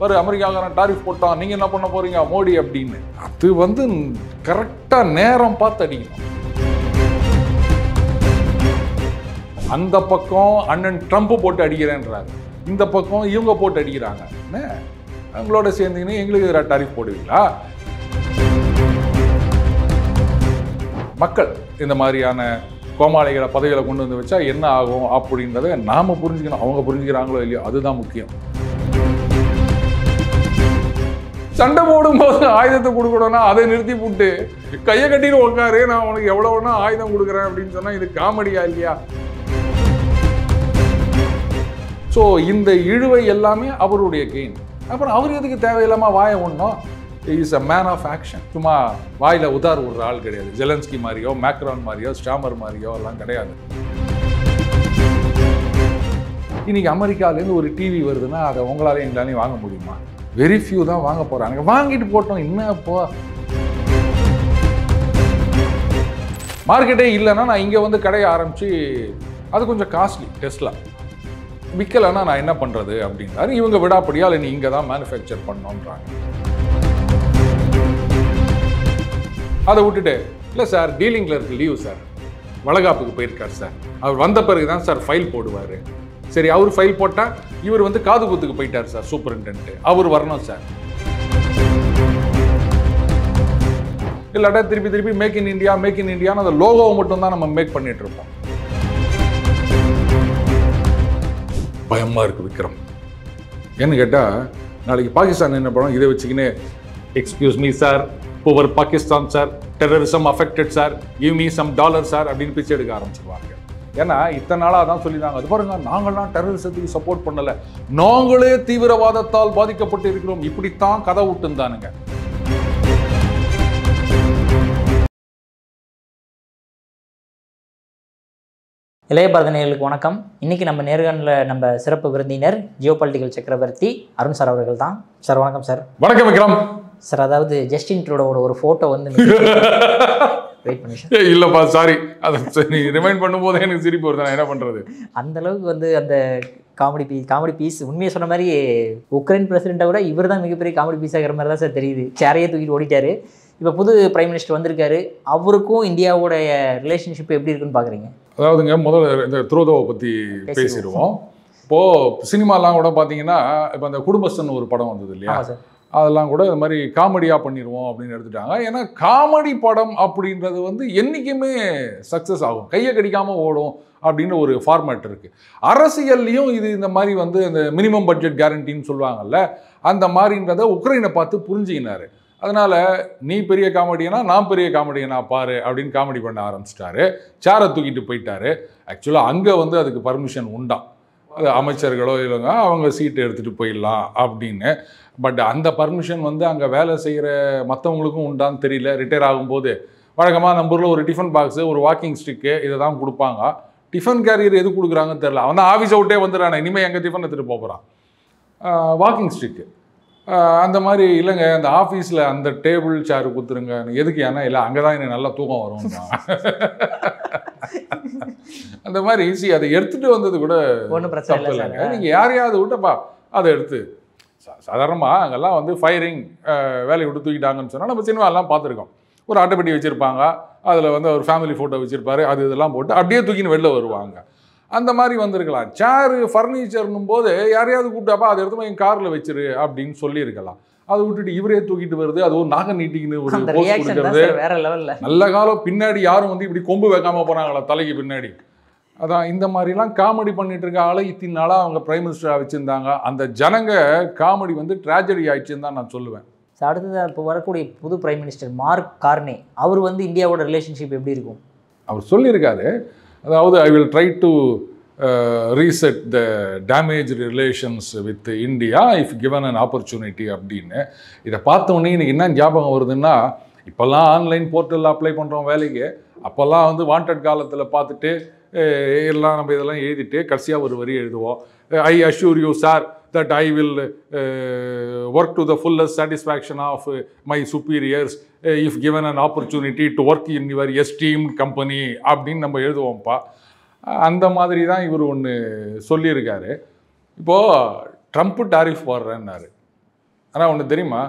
ஒரு அமெரிக்காக்காரன் டாரிஃப் போட்டான், நீங்கள் என்ன பண்ண போகிறீங்க மோடி அப்படின்னு. அது வந்து கரெக்டாக நேரம் பார்த்து அடிக்கணும். அந்த பக்கம் அண்ணன் ட்ரம்ப் போட்டு அடிக்கிறேன்றாங்க, இந்த பக்கம் இவங்க போட்டு அடிக்கிறாங்க. என்ன அவங்களோட சேர்ந்தீங்கன்னா எங்களுக்கு எதிராக டாரிஃப் போடுவீங்களா? மக்கள் இந்த மாதிரியான கோமாளிகளை பதவிகளை கொண்டு வந்து வச்சா என்ன ஆகும் அப்படின்றத நாம புரிஞ்சுக்கணும். அவங்க புரிஞ்சுக்கிறாங்களோ இல்லையோ அதுதான் முக்கியம். சண்டை போடும்போது ஆயுதத்தை கொடுக்கணும்னா அதை நிறுத்தி போட்டு கையை கட்டிட்டு உட்காரு, நான் உனக்கு எவ்வளவுனா ஆயுதம் கொடுக்குறேன் அப்படின்னு சொன்னா இது காமெடியா இல்லையா? ஸோ இந்த இழுவை எல்லாமே அவருடைய கெயின். அப்புறம் அவர் எதுக்கு தேவையில்லாம வாயை ஒன்றும் is a man of action. சும்மா வாயில உதார் ஒரு ஆள் கிடையாது. ஜெலன்ஸ்கி மாதிரியோ மேக்ரான் மாதிரியோ ஸ்டாமர் மாதிரியோ எல்லாம் கிடையாது. இன்னைக்கு அமெரிக்காலேருந்து ஒரு டிவி வருதுன்னா அதை உங்களால எங்களாலையும் வாங்க முடியுமா? வெரி ஃபியூ தான் வாங்க போறாங்க. வாங்கிட்டு போட்டோம், என்ன இப்போ மார்க்கெட்டே இல்லைன்னா நான் இங்கே வந்து கடையை ஆரம்பிச்சு அது கொஞ்சம் காஸ்ட்லி, டெஸ்லா விற்கலைன்னா நான் என்ன பண்ணுறது அப்படின்றாரு. இவங்க விடாப்படியா இல்லை நீ இங்கே தான் மேனுஃபேக்சர் பண்ணோன்றாங்க. அதை விட்டுட்டு இல்லை சார் டீலிங்கில் இருக்கு லீவ் சார், வளகாப்புக்கு போயிருக்கார் சார், அவர் வந்த பிறகு தான் சார் ஃபைல் போடுவார். சரி அவர் ஃபைல் போட்டால் இவர் வந்து காது குத்துக்கு போயிட்டார் சார் சூப்பரிண்டென்ட், அவர் வரணும் சார். இல்லாட்டா திருப்பி மேக் இன் இந்தியான்னு அந்த லோகோவை மட்டும் தான் நம்ம மேக் பண்ணிட்டு இருப்போம். பயமா இருக்கு விக்ரம். ஏன்னு கேட்டால் நாளைக்கு பாகிஸ்தான் என்ன பண்ணும், இதை வச்சுக்கின்னு excuse me sir, poor Pakistan sir, terrorism affected sir, give me some dollar sir அப்படின்னு பிச்சை எடுக்க ஆரம்பிச்சிருவாங்க. ஏன்னா இத்தனை நாளாக தான் சொல்லியிருந்தாங்க, அது பாருங்க நாங்கள்லாம் டெரரிசத்துக்கு சப்போர்ட் பண்ணலை, நாங்களே தீவிரவாதத்தால் பாதிக்கப்பட்டு இருக்கிறோம், இப்படித்தான் கதை விட்டுந்தானுங்க. இளைய பாரதனைகளுக்கு வணக்கம். இன்றைக்கி நம்ம நேர்காணலில் நம்ம சிறப்பு விருந்தினர் ஜியோ பொலிட்டிக்கல் சக்கரவர்த்தி அருண் சார் அவர்கள் தான். சார் வணக்கம் சார். வணக்கம் விக்ரம் சார். அதாவது ஜஸ்டின் ட்ரூடோட ஒரு ஃபோட்டோ வந்து வெயிட் பண்ணி இல்லைப்பா சாரி, அதை நீ ரிமைண்ட் பண்ணும்போது எனக்கு சிரிப்பு வருது, நான் என்ன பண்ணுறது. அந்தளவுக்கு வந்து அந்த காமெடி பீஸ் உண்மையை சொன்ன மாதிரி உக்ரைன் பிரசிடெண்ட்டை விட இவர் தான் மிகப்பெரிய காமெடி பீஸ் ஆகிற மாதிரி தான் சார் தெரியுது. சேரையே தூக்கிட்டு ஓடிட்டாரு. இப்போ புது பிரைம் மினிஸ்டர் வந்திருக்காரு, அவருக்கும் இந்தியாவோடைய ரிலேஷன்ஷிப் எப்படி இருக்குன்னு பார்க்குறீங்க? அதாவதுங்க முதல்ல இந்த த்ரூதோவை பற்றி பேசிடுவோம். இப்போது சினிமாலாம் கூட பார்த்தீங்கன்னா இப்போ அந்த குடும்பஸ்தன் ஒரு படம் வந்தது இல்லையா, அதெல்லாம் கூட இது மாதிரி காமெடியாக பண்ணிடுவோம் அப்படின்னு எடுத்துட்டாங்க. ஏன்னா காமெடி படம் அப்படின்றது வந்து என்றைக்குமே சக்ஸஸ் ஆகும், கையை கடிக்காமல் ஓடும் அப்படின்னு ஒரு ஃபார்மேட் இருக்குது. அரசியல்லையும் இது இந்த மாதிரி வந்து இந்த மினிமம் பட்ஜெட் கேரண்டின்னு சொல்லுவாங்கல்ல, அந்த மாதிரின்றதை உக்ரைனை பார்த்து புரிஞ்சுக்கினாரு. அதனால் நீ பெரிய காமெடியனா நான் பெரிய காமெடியனா பாரு அப்படின்னு காமெடி பண்ண ஆரம்பிச்சிட்டாரு. சேரை தூக்கிட்டு போயிட்டாரு. ஆக்சுவலாக அங்கே வந்து அதுக்கு பர்மிஷன் உண்டாம், அது அமைச்சர்களோ இல்லைங்க அவங்க சீட்டு எடுத்துகிட்டு போயிடலாம் அப்படின்னு. பட் அந்த பர்மிஷன் வந்து அங்கே வேலை செய்கிற மற்றவங்களுக்கும் உண்டான்னு தெரியல. ரிட்டையர் ஆகும்போது வழக்கமாக நம்ம ஊரில் ஒரு டிஃபன் பாக்ஸு, ஒரு வாக்கிங் ஸ்டிக்கு இதை தான் கொடுப்பாங்க. டிஃபன் கேரியர் எது கொடுக்குறாங்கன்னு தெரியல. அவன் தான் ஆஃபீஸை விட்டே வந்துடுறான், இனிமேல் எங்கள் டிஃபன் எடுத்துகிட்டு போகிறான். வாக்கிங் ஸ்டிக்கு அந்த மாதிரி இல்லைங்க, அந்த ஆஃபீஸில் அந்த டேபிள் சேர் கொடுத்துருங்க. எதுக்கு? ஏன்னா இல்லை அங்கே தான் எனக்கு நல்லா தூக்கம் வரும். அந்த மாதிரி ஈஸி அதை எடுத்துகிட்டு வந்தது கூட ஒன்றும் பிரச்சனை இல்லைங்க. நீங்கள் யாரையாவது விட்டப்பா அதை எடுத்து சாதாரணமாக அங்கெல்லாம் வந்து ஃபயரிங் வேலையை விட்டு தூக்கிட்டாங்கன்னு சொன்னால் நம்ம சினிமாலாம் பார்த்துருக்கோம். ஒரு அட்டைப்பெட்டி வச்சுருப்பாங்க, அதில் வந்து ஒரு ஃபேமிலி ஃபோட்டோ வச்சுருப்பாரு, அது இதெல்லாம் போட்டு அப்படியே தூக்கின்னு வெளில வருவாங்க. அந்த மாதிரி வந்திருக்கலாம். சேரு ஃபர்னிச்சர்னும் போது யாரையாவது கூப்பிட்டாப்பா அதை எடுத்து என் காரில் வச்சிரு அப்படின்னு சொல்லியிருக்கலாம். அதை விட்டுட்டு இவரே தூக்கிட்டு வருது, அது ஒரு நாக நீட்டிக்குன்னு ஒரு போஸ்ட் கொடுக்கறது வேற லெவல்ல. நல்ல காலம் பின்னாடி யாரும் வந்து இப்படி கொம்பு வைக்காம போனாங்களா தலைக்கு பின்னாடி. அதான் இந்த மாதிரிலாம் காமெடி பண்ணிட்டு இருக்க ஆளை இத்தனை நாளாக அவங்க பிரைம் மினிஸ்டராக வச்சுருந்தாங்க. அந்த ஜனங்க காமெடி வந்து ட்ராஜடி ஆயிடுச்சுன்னு தான் நான் சொல்லுவேன். அடுத்தது இப்போ வரக்கூடிய புது பிரைம் மினிஸ்டர் மார்க் கார்னே, அவர் வந்து இந்தியாவோட ரிலேஷன்ஷிப் எப்படி இருக்கும்? அவர் சொல்லியிருக்காரு, அதாவது I will try to reset the damage relations with India if given an opportunity அப்படின்னு. இதை பார்த்தோன்னே எனக்கு என்ன ஞாபகம் வருதுன்னா, இப்போல்லாம் ஆன்லைன் போர்ட்டலில் அப்ளை பண்ணுறோம் வேலைக்கு, அப்போல்லாம் வந்து வாண்டட் காலத்தில் பார்த்துட்டு எல்லாம் நம்ம இதெல்லாம் எழுதிட்டு கடைசியாக ஒரு வரி எழுதுவோம். ஐ assure you sir that I will work to the fullest satisfaction of my superiors if given an opportunity to work in your esteemed company அப்படின்னு நம்ம எழுதுவோம்ப்பா. அந்த மாதிரி தான் இவர் ஒன்று சொல்லியிருக்காரு. இப்போது ட்ரம்ப்பு டாரிஃப் போடுறேன்னாரு. ஆனால் ஒன்று தெரியுமா,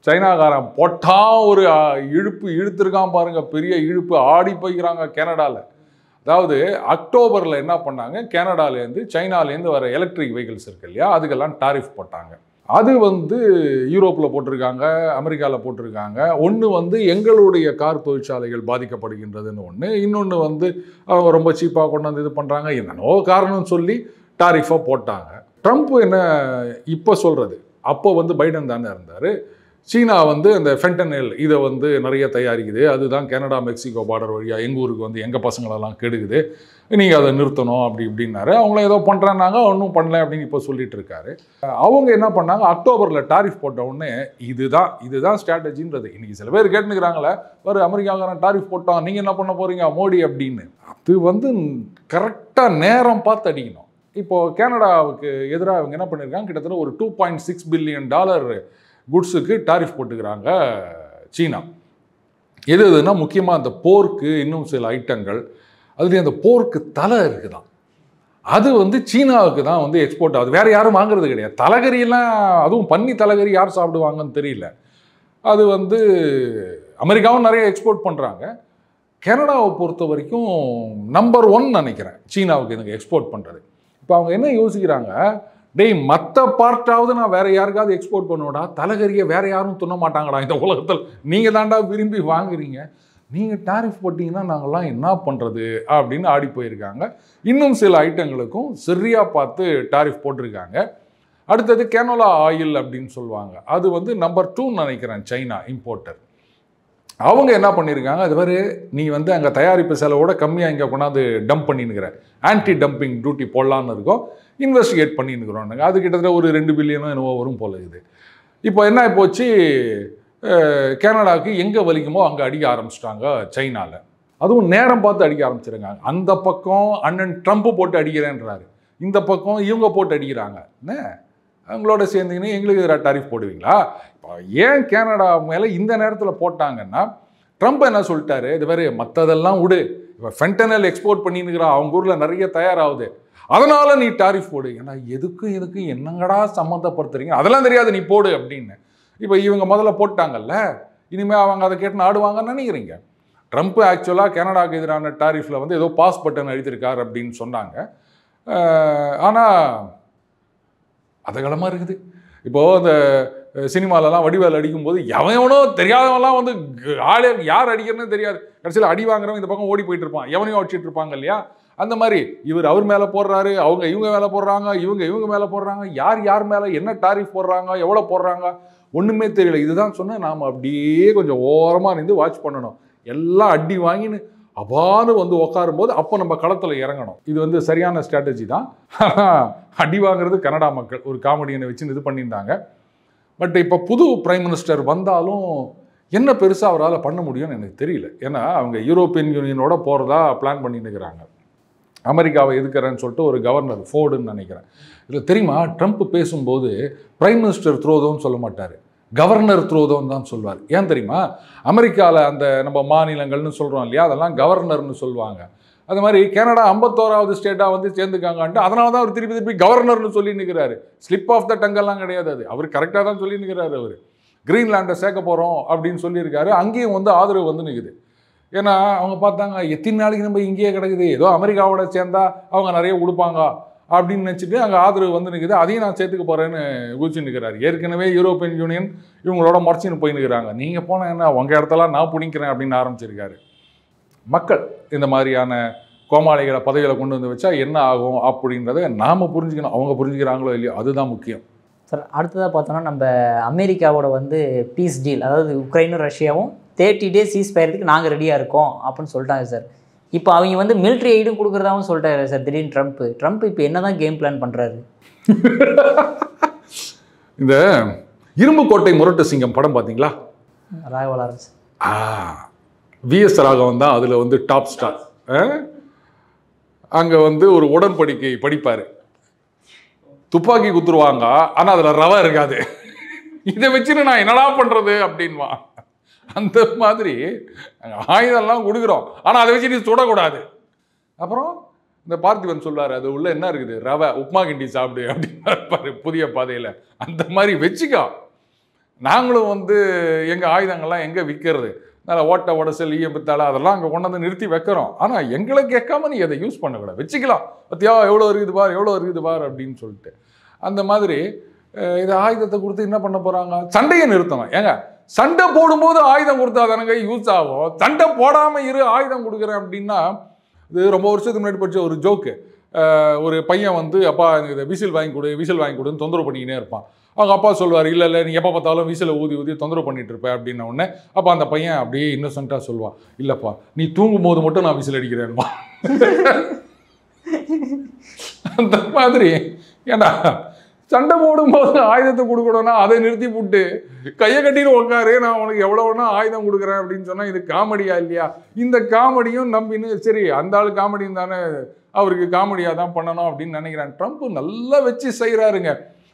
சைனாக்காரன் போட்டா ஒரு இழுப்பு இழுத்துருக்கான் பாருங்க, பெரிய இழுப்பு, ஆடி போய்க்கிறாங்க கனடாவில். அதாவது அக்டோபரில் என்ன பண்ணாங்க, கனடாலேருந்து சைனாலேருந்து வர எலக்ட்ரிக் வெஹிக்கிள்ஸ் இருக்கு இல்லையா, அதுக்கெல்லாம் டாரிஃப் போட்டாங்க. அது வந்து யூரோப்பில் போட்டிருக்காங்க, அமெரிக்காவில் போட்டிருக்காங்க. ஒன்று வந்து எங்களுடைய கார் தொழிற்சாலைகள் பாதிக்கப்படுகின்றதுன்னு ஒன்று, இன்னொன்று வந்து அவங்க ரொம்ப சீப்பாக கொண்டு வந்து இது பண்ணுறாங்க, என்னென்னோ காரணம் சொல்லி டாரிஃபாக போட்டாங்க. ட்ரம்ப் என்ன இப்போ சொல்கிறது, அப்போ வந்து பைடன் தானே இருந்தார், சீனா வந்து அந்த ஃபென்டனில் இதை வந்து நிறைய தயாரிக்குது, அதுதான் கனடா மெக்சிகோ பார்டர் வழியாக எங்கள் ஊருக்கு வந்து எங்கள் பசங்களெல்லாம் கெடுக்குது, நீங்கள் அதை நிறுத்தணும் அப்படி இப்படின்னாரு. அவங்களும் ஏதோ பண்ணுறாங்க, ஒன்றும் பண்ணல அப்படின்னு இப்போ சொல்லிட்டு இருக்காரு. அவங்க என்ன பண்ணாங்க, அக்டோபரில் டாரிஃப் போட்ட உடனே இதுதான் ஸ்ட்ராட்டஜின்றது. இன்றைக்கி சில பேர் கேட்டுக்கிறாங்களே, ஒரு அமெரிக்காக்காரன் டாரிஃப் போட்டான், நீங்கள் என்ன பண்ண போகிறீங்க மோடி அப்படின்னு. அது வந்து கரெக்டாக நேரம் பார்த்து அடிக்கணும். இப்போது கனடாவுக்கு எதிராக அவங்க என்ன பண்ணியிருக்காங்க, கிட்டத்தட்ட ஒரு $2.6 பில்லியன் குட்ஸுக்கு டாரிஃப் போட்டுக்கிறாங்க சீனா. எதுனா முக்கியமாக அந்த போர்க்கு, இன்னும் சில ஐட்டங்கள், அதுலேயும் அந்த போர்க்கு தலை இருக்குதான், அது வந்து சீனாவுக்கு தான் வந்து எக்ஸ்போர்ட் ஆகுது, வேறு யாரும் வாங்குறது கிடையாது. தலைகறியெல்லாம், அதுவும் பன்னி தலைகறி யார் சாப்பிடுவாங்கன்னு தெரியல. அது வந்து அமெரிக்காவும் நிறைய எக்ஸ்போர்ட் பண்ணுறாங்க. கனடாவை பொறுத்த வரைக்கும் நம்பர் 1 நினைக்கிறேன் சீனாவுக்கு இதுங்க எக்ஸ்போர்ட் பண்ணுறது. இப்போ அவங்க என்ன யோசிக்கிறாங்க, டேய் மற்ற பார்ட்டாவது நான் வேறு யாருக்காவது எக்ஸ்போர்ட் பண்ணுவோடா, தலைகறியை வேறு யாரும் துண்ண மாட்டாங்கடா இந்த உலகத்தில், நீங்கள் தாண்டா விரும்பி வாங்குறீங்க, நீங்கள் டாரிஃப் போட்டிங்கன்னா நாங்கள்லாம் என்ன பண்ணுறது அப்படின்னு ஆடி போயிருக்காங்க. இன்னும் சில ஐட்டங்களுக்கும் சரியாக பார்த்து டாரிஃப் போட்டிருக்காங்க. அடுத்தது கேனோலா ஆயில் அப்படின்னு சொல்லுவாங்க, அது வந்து நம்பர் 2 நினைக்கிறேன் சைனா இம்போர்ட்டர். அவங்க என்ன பண்ணியிருக்காங்க, அது மாதிரி நீ வந்து அங்கே தயாரிப்பு செலவோட கம்மியாக இங்கே கொண்டாந்து டம்ப் பண்ணினுக்கிற, ஆன்டி டம்பிங் டியூட்டி போடலான்னு இருக்கோம், இன்வெஸ்டிகேட் பண்ணின்னுக்கிறோம். அது கிட்டத்தட்ட ஒரு 2 பில்லியனோ என்னவோ வரும் போல இது. இப்போ என்ன போச்சு, கனடாவுக்கு எங்கே வலிக்குமோ அங்கே அடிக்க ஆரம்பிச்சிட்டாங்க சைனாவில். அதுவும் நேரம் பார்த்து அடிக்க ஆரம்பிச்சிருக்காங்க. அந்த பக்கம் அண்ணன் ட்ரம்ப் போட்டு அடிக்கிறேன்றாரு, இந்த பக்கம் இவங்க போட்டு அடிக்கிறாங்க. என்ன அவங்களோட சேர்ந்தீங்கன்னா எங்களுக்கு எதிராக டாரிஃப் போடுவீங்களா? இப்போ ஏன் கனடா மேலே இந்த நேரத்தில் போட்டாங்கன்னா, ட்ரம்ப் என்ன சொல்லிட்டாரு, இது வேறு மற்றதெல்லாம் விடு, இப்போ ஃபென்டனல் எக்ஸ்போர்ட் பண்ணின்னுக்கிறான், அவங்க ஊரில் நிறைய தயாராகுது, அதனால் நீ டாரிஃப் போடு. ஏன்னா எதுக்கும் என்னங்கடா சம்மந்தப்படுத்துறீங்க, அதெல்லாம் தெரியாது நீ போடு அப்படின்னு. இப்போ இவங்க முதல்ல போட்டாங்கல்ல, இனிமேல் அவங்க அதை கேட்டு ஆடுவாங்கன்னு நினைக்கிறீங்க. ட்ரம்ப் ஆக்சுவலாக கனடாவுக்கு எதிரான டாரிஃபில் வந்து ஏதோ பாஸ் பட்டன் அழுத்திருக்கார் அப்படின்னு சொன்னாங்க. ஆனால் அதகலமாக இருக்குது. இப்போது அந்த சினிமாலெலாம் வடிவேல் அடிக்கும்போது எவனோ தெரியாதவன்லாம் வந்து ஆளே யார் அடிக்கிறதுன்னு தெரியாது, கடைசியில் அடி வாங்குறவன் இந்த பக்கம் ஓடி போயிட்டு இருப்பான், எவனையும் அடிச்சிட்டு இருப்பாங்க இல்லையா. அந்த மாதிரி இவர் அவர் மேலே போடுறாரு, இவங்க மேலே போடுறாங்க, இவங்க மேலே போடுறாங்க, யார் மேலே என்ன டாரிஃப் போடுறாங்க, எவ்வளோ போடுறாங்க ஒன்றுமே தெரியல. இதுதான் சொன்னால் நாம் அப்படியே கொஞ்சம் ஓரமாக இருந்து வாட்ச் பண்ணணும். எல்லாம் அடி வாங்கின்னு அபான்னு வந்து உட்காரும்போது அப்போ நம்ம களத்தில் இறங்கணும். இது வந்து சரியான ஸ்ட்ராட்டஜி தான். அடி வாங்குறது கனடா மக்கள் ஒரு காமெடியனை வச்சு இது பண்ணியிருந்தாங்க. பட் இப்போ புது பிரைம் மினிஸ்டர் வந்தாலும் என்ன பெருசாக அவரால் பண்ண முடியும்னு எனக்கு தெரியல. ஏன்னா அவங்க யூரோப்பியன் யூனியனோட போகிறதா பிளான் பண்ணிட்டுருக்கிறாங்க. அமெரிக்காவை எதுக்குறேன்னு சொல்லிட்டு ஒரு கவர்னர் ஃபோர்டுன்னு நினைக்கிறேன். இதில் தெரியுமா, ட்ரம்ப் பேசும்போது பிரைம் மினிஸ்டர் த்ரோதோன்னு சொல்ல மாட்டார், கவர்னர் த்ரோதோன்னு தான் சொல்வார். ஏன் தெரியுமா, அமெரிக்காவில் அந்த நம்ம மாநிலங்கள்னு சொல்கிறோம் இல்லையா, அதெல்லாம் கவர்னர்னு சொல்லுவாங்க. அது மாதிரி கனடா 51வது ஸ்டேட்டாக வந்து சேர்ந்துக்காங்கன்ட்டு அதனால தான் அவர் திருப்பி கவர்னர்னு சொல்லி நிற்கிறாரு. ஸ்லிப் ஆஃப் த டங்கெல்லாம் கிடையாது, அது அவர் கரெக்டாக தான் சொல்லி நிற்கிறாரு. அவர் கிரீன்லாண்டை சேர்க்க போகிறோம் அப்படின்னு சொல்லியிருக்காரு. அங்கேயும் வந்து ஆதரவு வந்து நிற்குது. ஏன்னா அவங்க பார்த்தாங்க எத்தனை நாளைக்கு நம்ம இங்கேயே கிடக்குது, ஏதோ அமெரிக்காவோட சேர்ந்தா அவங்க நிறைய கொடுப்பாங்க அப்படின்னு நினச்சிட்டு அங்கே ஆதரவு வந்து நிற்குது, அதையும் நான் சேர்த்துக்க போகிறேன்னு குதிச்சு நிற்கிறாரு. ஏற்கனவே யூரோப்பியன் யூனியன் இவங்களோட முறைச்சின்னு போய் நிற்கிறாங்க, நீங்கள் போனால் என்ன உங்கள் இடத்தெல்லாம் நான் பிடிக்கிறேன் அப்படின்னு ஆரம்பிச்சிருக்காரு. மக்கள் இந்த மாதிரியான கோமாளிகளை பதவிகளை கொண்டு வந்து வச்சா என்ன ஆகும் அப்படின்றத நாம் புரிஞ்சுக்கணும். அவங்க புரிஞ்சுக்கிறாங்களோ இல்லையோ அதுதான் முக்கியம். சார் அடுத்ததாக பார்த்தோன்னா நம்ம அமெரிக்காவோட வந்து பீஸ் டீல், அதாவது உக்ரைனும் ரஷ்யாவும் 30 டேஸ் சீஸ் ஃபயருக்கு நாங்கள் ரெடியாக இருக்கோம் அப்படின்னு சொல்லிட்டாங்க சார். இப்போ அவங்க வந்து மிலிட்ரி எய்டும் கொடுக்குறதாவும் சொல்லிட்டாரு சார் திடீர்னு ட்ரம்ப் இப்போ என்ன தான் கேம் பிளான் பண்ணுறாரு? இந்த இரும்பு கோட்டை முரட்டு சிங்கம் படம் பார்த்தீங்களா? ராகவலாரன்ஸ் VS ராகவன் தான் அதில் வந்து டாப் ஸ்டார். அங்கே வந்து ஒரு உடன்படிக்கை படிப்பார், துப்பாக்கி குத்துருவாங்க ஆனால் அதில் ரவை இருக்காது, இதை வச்சுன்னு நான் என்னடா பண்ணுறது அப்படின்வா. அந்த மாதிரி ஆயுதம்லாம் கொடுக்குறோம் ஆனால் அதை வச்சு நீ சுடக்கூடாது. அப்புறம் இந்த பார்த்திபன் சொல்லுவார், அது உள்ள என்ன இருக்குது, ரவை உப்மா கிண்டி சாப்பிடு அப்படின்னு புதிய பாதையில். அந்த மாதிரி வச்சுக்கோ, நாங்களும் வந்து எங்கள் ஆயுதங்கள்லாம் எங்கே விற்கிறது, அதனால் ஓட்ட உடசல் ஈயப்பித்தாளை அதெல்லாம் அங்கே கொண்டு வந்து நிறுத்தி வைக்கிறோம். ஆனால் எங்களை கேட்காம நீ அதை யூஸ் பண்ணக்கூடாது, வச்சுக்கலாம், பத்தியா எவ்வளோ இருக்குது பார், எவ்வளோ இருக்குது பார் அப்படின்னு சொல்லிட்டு. அந்த மாதிரி இதை ஆயுதத்தை கொடுத்து என்ன பண்ண போகிறாங்க, சண்டையை நிறுத்தணும். ஏங்க சண்டை போடும்போது ஆயுதம் கொடுத்தா தானங்க யூஸ் ஆகும். சண்டை போடாமல் இரு ஆயுதம் கொடுக்குறேன் அப்படின்னா, இது ரொம்ப வருஷத்துக்கு முன்னாடி படிச்ச ஒரு ஜோக்கு. ஒரு பையன் வந்து அப்பா எனக்கு இதை விசில் வாங்கி கொடு விசில் வாங்கி கொடுன்னு தொந்தரவு பண்ணிக்கினே இருப்பான். அவங்க அப்பா சொல்லுவார், இல்லை இல்லை நீ எப்போ பார்த்தாலும் விசிலை ஊதி ஊதி தொந்தரவு பண்ணிட்டு இருப்ப அப்படின்ன உடனே அப்போ அந்த பையன் அப்படியே இன்னோசென்ட்டாக சொல்லுவான், இல்லைப்பா நீ தூங்கும் போது மட்டும் நான் விசில் அடிக்கிறேன்மா. அந்த மாதிரி ஏண்டா சண்டை போடும்போது ஆயுதத்தை கொடுக்கணும்னா அதை நிறுத்தி போட்டு கையை கட்டிட்டு உட்காரு, நான் உனக்கு எவ்வளோன்னா ஆயுதம் கொடுக்குறேன் அப்படின்னு சொன்னால் இது காமெடியா இல்லையா? இந்த காமெடியும் நம்பின்னு சரி அந்த ஆள் காமெடியும் தானே, அவருக்கு காமெடியாக தான் பண்ணணும் அப்படின்னு நினைக்கிறேன். ட்ரம்ப் நல்லா வச்சு செய்கிறாருங்க.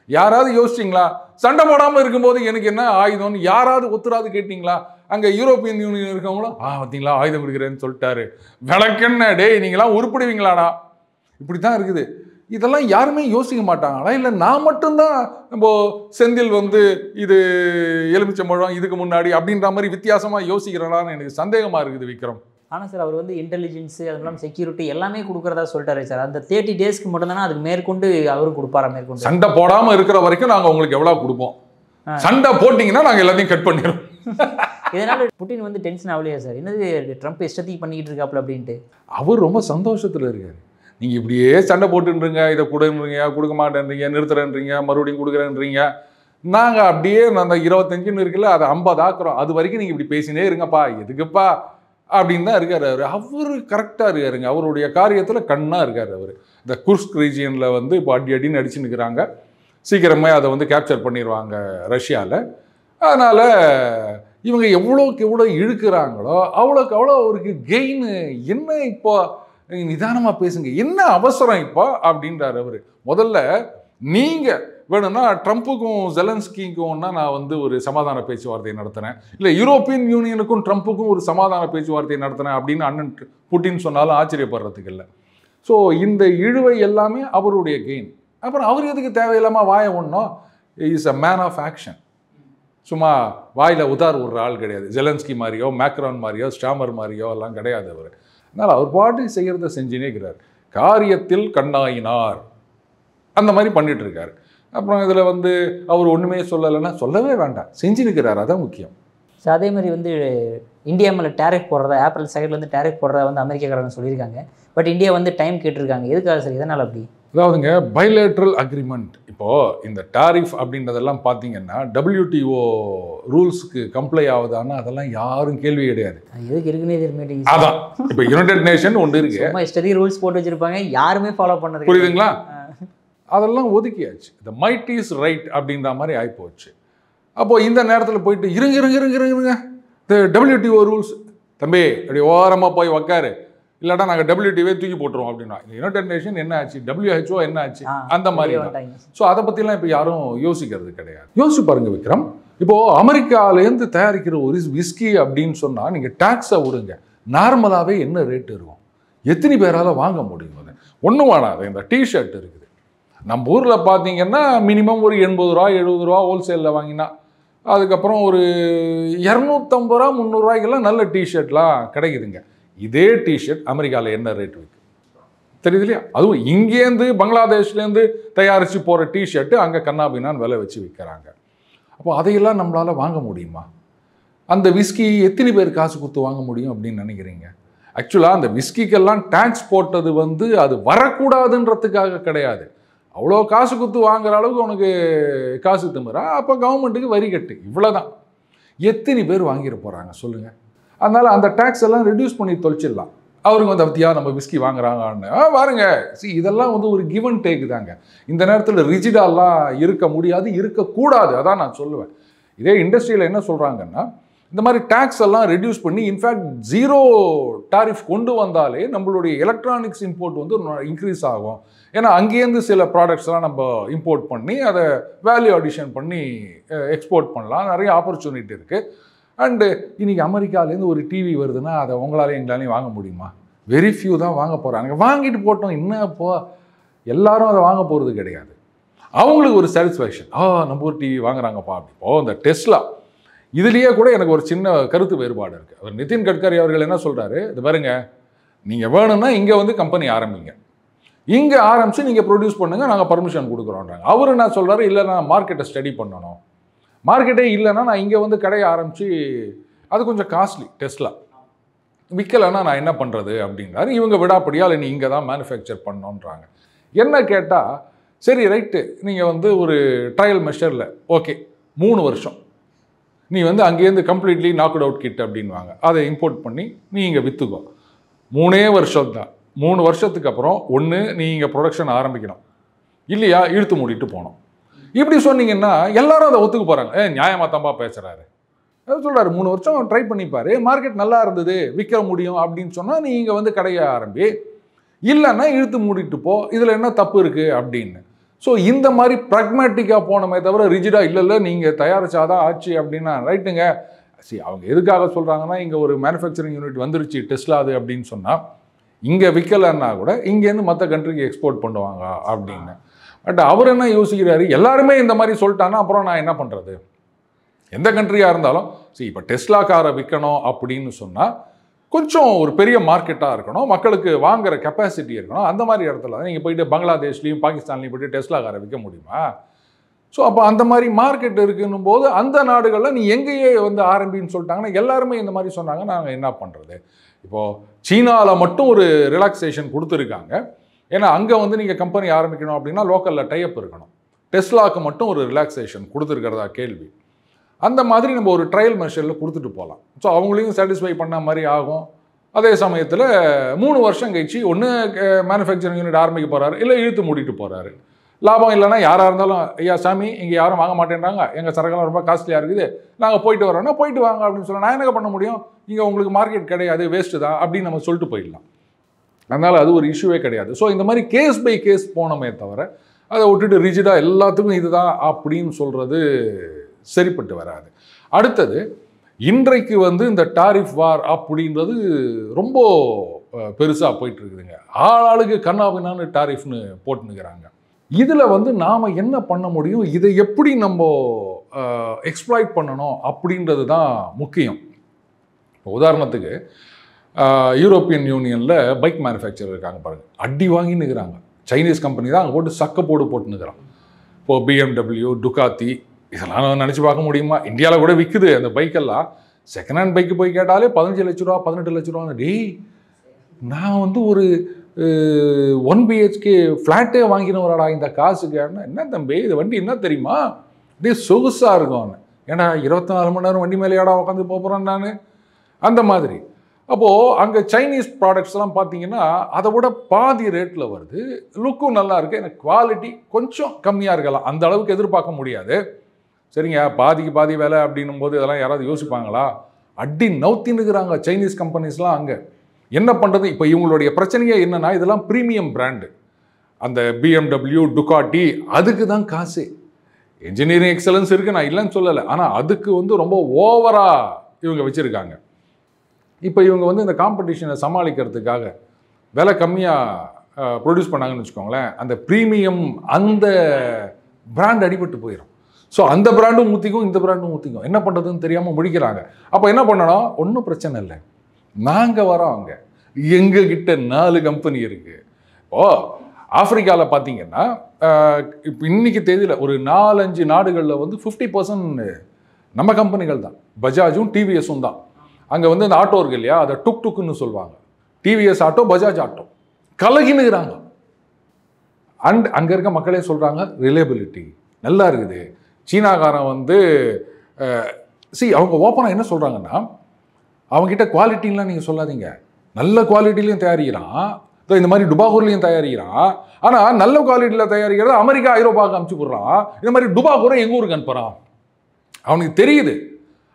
யாராவது யோசிச்சிங்களா? சண்டை போடாமல் இருக்கும்போது எனக்கு என்ன ஆயுதம்னு யாராவது ஒத்துராது கேட்டிங்களா? அங்கே யூரோப்பியன் யூனியன் இருக்கவங்களும் பார்த்தீங்களா ஆயுதம் கொடுக்குறேன்னு சொல்லிட்டாரு. விளக்கென்ன டேய் நீங்களாம் உருப்பிடுவீங்களாடா? இப்படி தான் இருக்குது. இதெல்லாம் யாருமே யோசிக்க மாட்டாங்களா? இல்லை நான் மட்டும்தான் நம்ம செந்தில் வந்து இது எலுமிச்சம்பழம் இதுக்கு முன்னாடி அப்படின்ற மாதிரி வித்தியாசமாக யோசிக்கிறனான்னு எனக்கு சந்தேகமாக இருக்குது விக்ரம். ஆனால் சார் அவர் வந்து இன்டெலிஜென்ஸு அது இல்லாமல் செக்யூரிட்டி எல்லாமே கொடுக்குறதா சொல்லிட்டாரு சார். அந்த 30 டேஸ்க்கு மட்டும்தானே அதுக்கு மேற்கொண்டு அவரும் கொடுப்பாரா? மேற்கொண்டு சண்டை போடாமல் இருக்கிற வரைக்கும் நாங்கள் உங்களுக்கு எவ்வளோ கொடுப்போம், சண்டை போட்டிங்கன்னா நாங்கள் எல்லாத்தையும் கட் பண்ணிடுவோம். இதனால புட்டின் வந்து டென்ஷன் ஆகலையா சார்? என்னது ட்ரம்ப் இஷ்டத்துக்கு பண்ணிக்கிட்டு இருக்காப்புல அப்படின்ட்டு? அவர் ரொம்ப சந்தோஷத்தில் இருக்காரு. நீங்கள் இப்படியே சண்டை போட்டுன்றீங்க, இதை கொடுன்றீங்க, கொடுக்க மாட்டேன்றீங்க, நிறுத்துறேன்றீங்க, மறுபடியும் கொடுக்குறேன்றீங்க. நாங்கள் அப்படியே அந்த 25ன்னு இருக்குல்ல அதை 50 ஆக்குறோம். அது வரைக்கும் நீங்கள் இப்படி பேசினே இருங்கப்பா, எதுக்குப்பா அப்படின்னு தான் இருக்கார் அவர். அவர் கரெக்டாக இருக்காருங்க, அவருடைய காரியத்தில் கண்ணாக இருக்கார் அவர். இந்த குர்ஸ்க் ரீஜியனில் வந்து இப்போ அடின்னு அடிச்சு நிற்கிறாங்க. சீக்கிரமே அதை வந்து கேப்சர் பண்ணிடுவாங்க ரஷ்யாவில். அதனால் இவங்க எவ்வளோக்கு எவ்வளோ இழுக்கிறாங்களோ அவ்வளோக்கு அவ்வளோ அவருக்கு கெயின். என்ன இப்போ நிதானமாக பேசுங்க, என்ன அவசரம் இப்போ அப்படின்றார் அவர். முதல்ல நீங்கள் வேணும்னா ட்ரம்ப்புக்கும் ஜெலன்ஸ்கிக்கும்னா நான் வந்து ஒரு சமாதான பேச்சுவார்த்தையை நடத்தினேன், இல்லை யூரோப்பியன் யூனியனுக்கும் ட்ரம்ப்புக்கும் ஒரு சமாதான பேச்சுவார்த்தையை நடத்தினேன் அப்படின்னு அண்ணன் புட்டின் சொன்னாலும் ஆச்சரியப்படுறதுக்கு இல்லை. ஸோ இந்த இழுவை எல்லாமே அவருடைய கெயின். அப்புறம் அவர் எதுக்கு தேவையில்லாமல் வாயை ஒன்றும், is a man of action. சும்மா வாயில் உதார் விடுற ஆள் கிடையாது. ஜெலன்ஸ்கி மாதிரியோ மேக்ரான் மாதிரியோ ஸ்டாமர் மாதிரியோ எல்லாம் கிடையாது அவர். அதனால் அவர் பாட்டு செய்கிறத செஞ்சுனே இருக்கிறார். காரியத்தில் கண்ணாயினார் அந்த மாதிரி பண்ணிட்டு இருக்காரு. அப்புறம் இதில் வந்து அவர் ஒன்றுமே சொல்லலைன்னா சொல்லவே வேண்டாம், செஞ்சு நிற்கிறார், அதான் முக்கியம். ஸோ அதே மாதிரி வந்து இந்தியா மேலே டேரிஃப் போடுறதா, ஏப்ரல் 2 டேரிஃப் போடுறதா வந்து அமெரிக்காக்காரங்க சொல்லியிருக்காங்க. பட் இந்தியா வந்து டைம் கேட்டிருக்காங்க. எதுக்காக சார், இதனால் அப்படி? அதாவதுங்க பைலேட்ரல் அக்ரிமெண்ட். இப்போது இந்த டாரிஃப் அப்படின்றதெல்லாம் பார்த்தீங்கன்னா WTO ரூல்ஸுக்கு கம்ப்ளை ஆகுதான்னா அதெல்லாம் யாரும் கேள்வி கிடையாது. எதுக்கு இருக்குன்னே தெரியும். அதான் இப்போ யுனைடெட் நேஷன் ஒன்று இருக்கு, இஷ்டத்துக்கு ரூல்ஸ் போட்டு வச்சிருப்பாங்க, யாருமே ஃபாலோ பண்ணது. புரியுதுங்களா? அதெல்லாம் ஒதுக்கியாச்சு. த மைட் இஸ் ரைட் அப்படின்ற மாதிரி ஆகிப்போச்சு. அப்போது இந்த நேரத்தில் போயிட்டு இருங்க இந்த WTO ரூல்ஸ் தம்பி அப்படி ஓரமாக போய் உக்காரு, இல்லாட்டா நாங்கள் WTO தூக்கி போட்டுருவோம் அப்படின்னா. இந்த யுனைடெட் நேஷன் என்ன ஆச்சு, WHO என்ன ஆச்சு, அந்த மாதிரி தான். ஸோ அதை பற்றிலாம் இப்போ யாரும் யோசிக்கிறது கிடையாது. யோசிச்சு பாருங்க விக்ரம், இப்போது அமெரிக்காவிலேருந்து தயாரிக்கிற ஒரு விஸ்கி அப்படின்னு சொன்னால் நீங்கள் டேக்ஸை விடுங்க, நார்மலாகவே என்ன ரேட்டு இருக்கும், எத்தனை பேரால் வாங்க முடியும்? அது ஒன்றும் வேணாது. இந்த டிஷர்ட் இருக்குது நம்ம ஊரில் பார்த்தீங்கன்னா மினிமம் ஒரு 80 ரூபா 70 ரூபா ஹோல்சேலில் வாங்கினா, அதுக்கப்புறம் ஒரு 250 ரூபா 300 ரூபாய்க்கெல்லாம் நல்ல டிஷர்ட்லாம் கிடைக்குதுங்க. இதே டிஷர்ட் அமெரிக்காவில் என்ன ரேட் விற்கும் தெரியுது இல்லையா? அதுவும் இங்கேருந்து பங்களாதேஷ்லேருந்து தயாரித்து போகிற டிஷர்ட்டு அங்கே கண்ணாபின்னான்னு விலை வச்சு விற்கிறாங்க. அப்போ அதையெல்லாம் நம்மளால் வாங்க முடியுமா? அந்த விஸ்கி எத்தனை பேர் காசு கொடுத்து வாங்க முடியும் அப்படின்னு நினைக்கிறீங்க? ஆக்சுவலாக அந்த விஸ்கிக்கெல்லாம் டேக்ஸ் போட்டது வந்து அது வரக்கூடாதுன்றதுக்காக கிடையாது. அவ்வளோ காசு கொடுத்து வாங்குற அளவுக்கு உனக்கு காசு திமுறா, அப்போ கவர்மெண்ட்டுக்கு வரி கட்டு, இவ்வளோதான். எத்தனை பேர் வாங்கிட போகிறாங்க சொல்லுங்கள்? அதனால் அந்த டேக்ஸ் எல்லாம் ரெடியூஸ் பண்ணி தொலைச்சிடலாம். அவருக்கு வந்து பத்தியா நம்ம விஸ்கி வாங்குறாங்கன்னு பாருங்க. இதெல்லாம் வந்து ஒரு கிவ் அண்ட் டேக் தாங்க. இந்த நேரத்தில் ரிஜிடாலாம் இருக்க முடியாது, இருக்கக்கூடாது, அதான் நான் சொல்லுவேன். இதே இண்டஸ்ட்ரியில் என்ன சொல்கிறாங்கன்னா, இந்த மாதிரி டேக்ஸ் எல்லாம் ரெடியூஸ் பண்ணி இன்ஃபேக்ட் 0 டாரிஃப் கொண்டு வந்தாலே நம்மளுடைய எலக்ட்ரானிக்ஸ் இம்போர்ட் வந்து இன்க்ரீஸ் ஆகும். ஏன்னா அங்கேருந்து சில ப்ராடக்ட்ஸ்லாம் நம்ம இம்போர்ட் பண்ணி அதை வேல்யூ அடிஷன் பண்ணி எக்ஸ்போர்ட் பண்ணலாம், நிறைய ஆப்பர்ச்சுனிட்டி இருக்குது. அண்டு இன்றைக்கி அமெரிக்காவிலேருந்து ஒரு டிவி வருதுன்னா அதை உங்களாலேயும் எங்களாலையும் வாங்க முடியுமா? வெரி ஃபியூ தான் வாங்க போகிறாங்க. வாங்கிட்டு போட்டோம், என்ன இப்போ எல்லாரும் அதை வாங்க போகிறது கிடையாது. அவங்களுக்கு ஒரு சாட்டிஸ்ஃபேக்ஷன், நம்ம ஒரு டிவி வாங்குறாங்கப்பா அப்படி. இந்த டெஸ்லா இதுலேயே கூட எனக்கு ஒரு சின்ன கருத்து வேறுபாடு இருக்குது. அவர் நிதின் கட்கரி அவர்கள் என்ன சொல்கிறாரு, இது பாருங்க, நீங்கள் வேணும்னா இங்கே வந்து கம்பெனி ஆரம்பிங்க, இங்கே ஆரம்பித்து நீங்கள் ப்ரொடியூஸ் பண்ணுங்கள், நாங்கள் பர்மிஷன் கொடுக்குறோன்றாங்க. அவர் என்ன சொல்கிறாரு, இல்லை நான் மார்க்கெட்டை ஸ்டடி பண்ணணும், மார்க்கெட்டே இல்லைன்னா நான் இங்கே வந்து கடையை ஆரம்பித்து அது கொஞ்சம் காஸ்ட்லி, டெஸ்லா விற்கலைன்னா நான் என்ன பண்ணுறது அப்படின்றாரு. இவங்க விடாப்படியா இல்லை நீ இங்கே தான் மேனுஃபேக்சர் பண்ணோன்றாங்க. என்ன கேட்டால், சரி ரைட்டு, நீங்கள் வந்து ஒரு ட்ரையல் மெஷரில் ஓகே 3 வருஷம் நீ வந்து அங்கேருந்து கம்ப்ளீட்லி நாக்ட் அவுட் கிட் அப்படின்வாங்க, அதை இம்போர்ட் பண்ணி நீ இங்கே விற்றுக்கோ. 3 வருஷம் தான். 3 வருஷத்துக்கு அப்புறம் ஒன்று நீ இங்கே ப்ரொடக்ஷன் ஆரம்பிக்கணும், இல்லையா இழுத்து மூடிட்டு போகணும். இப்படி சொன்னீங்கன்னா எல்லாரும் அதை ஒத்துக்க போகிறாங்க. நியாயமாக தான்ப்பா பேசுகிறாரு. அது சொல்கிறாரு, 3 வருஷம் ட்ரை பண்ணிப்பாரு, மார்க்கெட் நல்லா இருந்தது, விற்க முடியும் அப்படின்னு சொன்னால் நீ இங்கே வந்து கடையை ஆரம்பி, இல்லைன்னா இழுத்து மூடிட்டு போ, இதில் என்ன தப்பு இருக்குது அப்படின்னு. ஸோ இந்த மாதிரி ப்ராக்மேட்டிக்காக போனமே தவிர ரிஜிடாக இல்லை நீங்கள் தயாரிச்சாதான் ஆச்சு அப்படின்னா ரைட்டுங்க. சரி, அவங்க எதுக்காக சொல்கிறாங்கன்னா, இங்கே ஒரு மேனுஃபேக்சரிங் யூனிட் வந்துருச்சு டெஸ்லா அது அப்படின்னு சொன்னால் இங்கே விற்கலைன்னா கூட இங்கேருந்து மற்ற கண்ட்ரிக்கு எக்ஸ்போர்ட் பண்ணுவாங்க அப்படின்னு. பட் அவர் என்ன யோசிக்கிறாரு, எல்லாருமே இந்த மாதிரி சொல்லிட்டாங்கன்னா அப்புறம் நான் என்ன பண்ணுறது? எந்த கண்ட்ரியாக இருந்தாலும் சரி, இப்போ டெஸ்லா காரை விற்கணும் அப்படின்னு சொன்னால் கொஞ்சம் ஒரு பெரிய மார்க்கெட்டாக இருக்கணும், மக்களுக்கு வாங்குகிற கெப்பாசிட்டி இருக்கணும். அந்த மாதிரி இடத்துல தான் நீங்கள் போயிட்டு பங்களாதேஷ்லேயும் பாகிஸ்தான்லேயும் போய்ட்டு டெஸ்லா காரை விற்க முடியுமா? ஸோ அப்போ அந்த மாதிரி மார்க்கெட் இருக்குன்னும் போது அந்த நாடுகளில் நீ எங்கேயே வந்து ஆரம்பின்னு சொல்லிட்டாங்கன்னா எல்லாருமே இந்த மாதிரி சொன்னாங்க, நாங்கள் என்ன பண்ணுறது? இப்போது சீனாவில் மட்டும் ஒரு ரிலாக்ஸேஷன் கொடுத்துருக்காங்க. ஏன்னா அங்கே வந்து நீங்கள் கம்பெனி ஆரம்பிக்கணும் அப்படின்னா லோக்கலில் டைப் இருக்கணும். டெஸ்லாவுக்கு மட்டும் ஒரு ரிலாக்ஸேஷன் கொடுத்துருக்கிறதா கேள்வி. அந்த மாதிரி நம்ம ஒரு ட்ரையல் மெஷரில் கொடுத்துட்டு போகலாம். ஸோ அவங்களையும் சாட்டிஸ்ஃபை பண்ண மாதிரி ஆகும். அதே சமயத்தில் 3 வருஷம் கழிச்சு ஒன்று மேனுஃபேக்சரிங் யூனிட் ஆரம்பிக்க போகிறாரு, இல்லை இழுத்து மூடிட்டு போகிறாரு. லாபம் இல்லைன்னா யாராக இருந்தாலும், ஐயா சாமி இங்கே யாரும் வாங்க மாட்டேன்றாங்க, எங்கள் சரக்கெல்லாம் ரொம்ப காஸ்ட்லியாக இருக்குது, நாங்கள் போயிட்டு வரோன்னா போயிட்டு வாங்க அப்படின்னு சொல்ல நான் என்ன பண்ண முடியும்? இங்கே உங்களுக்கு மார்க்கெட் கிடையாது, வேஸ்ட்டு தான் அப்படின்னு நம்ம சொல்லிட்டு போயிடலாம். அதனால் அது ஒரு இஷ்யூவே கிடையாது. ஸோ இந்த மாதிரி கேஸ் பை கேஸ் போனோமே தவிர அதை விட்டுட்டு ரிஜிடாக எல்லாத்துக்கும் இதுதான் அப்படின்னு சொல்கிறது சரிப்பட்டு வராது. அடுத்தது, இன்றைக்கு வந்து இந்த டாரிஃப் வார் அப்படின்றது ரொம்ப பெருசாக போயிட்டு இருக்குதுங்க. ஆளாளுக்கு கண்ணாபின்னான்னு டாரிஃப்னு போட்டுனுக்கிறாங்க. இதில் வந்து நாம் என்ன பண்ண முடியும், இதை எப்படி நம்ம எக்ஸ்ப்ளாய்ட் பண்ணணும் அப்படின்றது தான் முக்கியம். இப்போ உதாரணத்துக்கு யூரோப்பியன் யூனியனில் பைக் மேனுஃபேக்சர் இருக்காங்க பாருங்கள், அடி வாங்கின்னு இருக்கிறாங்க. சைனீஸ் கம்பெனி தான் அங்கே போட்டு சக்க போட்டுன்னுக்கிறான். இப்போது BMW, டுகாத்தி இதெல்லாம் நினச்சி பார்க்க முடியுமா? இந்தியாவில் கூட விற்குது அந்த பைக்கெல்லாம். செகண்ட் ஹேண்ட் பைக்கு போய் கேட்டாலே 15 லட்ச ரூபா 18 லட்ச ரூபா. டேய், நான் வந்து ஒரு 1 BHK ஃப்ளாட்டே வாங்கினவராடா இந்த காசுக்கு. என்ன தம்பி இது வண்டி என்ன தெரியுமா, அப்படியே சொகுசாக இருக்கும். ஏன்னா 24 மணி நேரம் வண்டி மேலேயாடா உட்காந்து போகிறேன் நான். அந்த மாதிரி அப்போது அங்கே சைனீஸ் ப்ராடக்ட்ஸ்லாம் பார்த்தீங்கன்னா அதை விட பாதி ரேட்டில் வருது. லுக்கும் நல்லா இருக்குது, எனக்கு குவாலிட்டி கொஞ்சம் கம்மியாக இருக்கலாம், அந்த அளவுக்கு எதிர்பார்க்க முடியாது. சரிங்க, பாதிக்கு பாதி வேலை அப்படின்னும் போது இதெல்லாம் யாராவது யோசிப்பாங்களா? அடி நவுத்தின்னுக்குறாங்க சைனீஸ் கம்பெனிஸ்லாம். அங்கே என்ன பண்ணுறது? இப்போ இவங்களுடைய பிரச்சனையே என்னென்னா, இதெல்லாம் ப்ரீமியம் பிராண்டு. அந்த BMW, டுகாட்டி அதுக்கு தான் காசு. என்ஜினியரிங் எக்ஸலன்ஸ் இருக்குது, நான் இல்லைன்னு சொல்லலை, ஆனால் அதுக்கு வந்து ரொம்ப ஓவராக இவங்க வச்சுருக்காங்க. இப்போ இவங்க வந்து இந்த காம்படிஷனை சமாளிக்கிறதுக்காக விலை கம்மியாக ப்ரொடியூஸ் பண்ணாங்கன்னு வச்சுக்கோங்களேன், அந்த ப்ரீமியம் அந்த பிராண்ட் அடிபட்டு போயிடும். ஸோ அந்த பிராண்டும் ஊற்றிக்கும், இந்த பிராண்டும் ஊற்றிக்கும். என்ன பண்ணுறதுன்னு தெரியாமல் முடிக்கிறாங்க. அப்போ என்ன பண்ணணும்? ஒன்றும் பிரச்சனை இல்லை, நாங்கள் வரோம், அங்கே எங்ககிட்ட 4 கம்பெனி இருக்குது. ஆப்பிரிக்காவில் பார்த்தீங்கன்னா இப்போ இன்னைக்கு தேதியில் ஒரு 4-5 நாடுகளில் வந்து 50% நம்ம கம்பெனிகள் தான். பஜாஜும் டிவிஎஸும் தான். அங்கே வந்து அந்த ஆட்டோ இருக்கு இல்லையா, அதை டுக் டுக்குன்னு சொல்லுவாங்க. டிவிஎஸ் ஆட்டோ, பஜாஜ் ஆட்டோ கலகினுக்கிறாங்க. அண்ட் அங்கே இருக்க மக்களே சொல்கிறாங்க ரிலேபிலிட்டி நல்லா இருக்குது. சீனாக்காரன் வந்து அவங்க ஓப்பனாக என்ன சொல்கிறாங்கன்னா, அவங்ககிட்ட குவாலிட்டின்லாம் நீங்கள் சொல்லாதீங்க, நல்ல குவாலிட்டிலையும் தயாரிக்கிறான், இந்த மாதிரி டுபாகூர்லையும் தயாரிக்கிறான். ஆனால் நல்ல குவாலிட்டியில் தயாரிக்கிறத அமெரிக்கா ஐரோப்பாவுக்கு அனுப்பிச்சு போடுறான். இந்த மாதிரி டுபாகூரை எங்கள் ஊருக்கு அனுப்புகிறான். அவனுக்கு தெரியுது,